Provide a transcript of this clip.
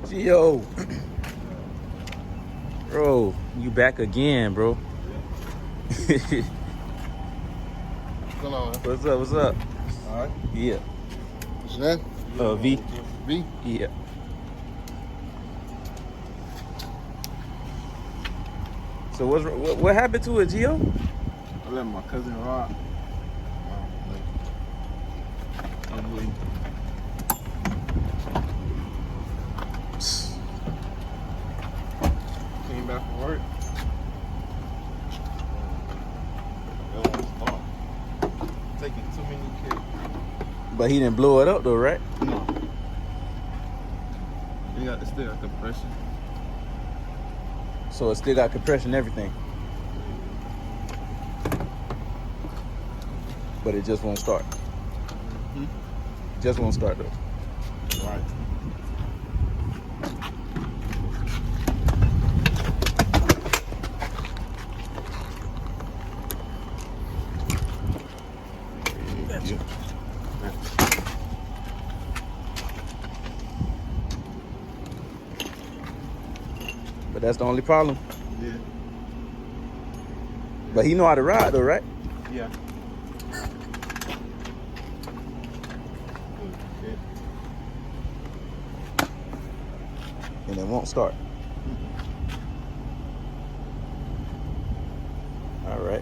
Gio, bro, you back again, bro. What's going on? What's up? What's up? All right. Yeah. What's your name? V. V? Yeah. So what happened to it, Gio? I let my cousin rock. Came back from work. Don't want to stop. Taking too many kids. But he didn't blow it up though, right? No. You got the still compression. So it still got compression and everything. But it just won't start. Just won't start though. Right. Gotcha. But that's the only problem. Yeah. But he know how to ride though, right? Yeah. And it won't start. All right.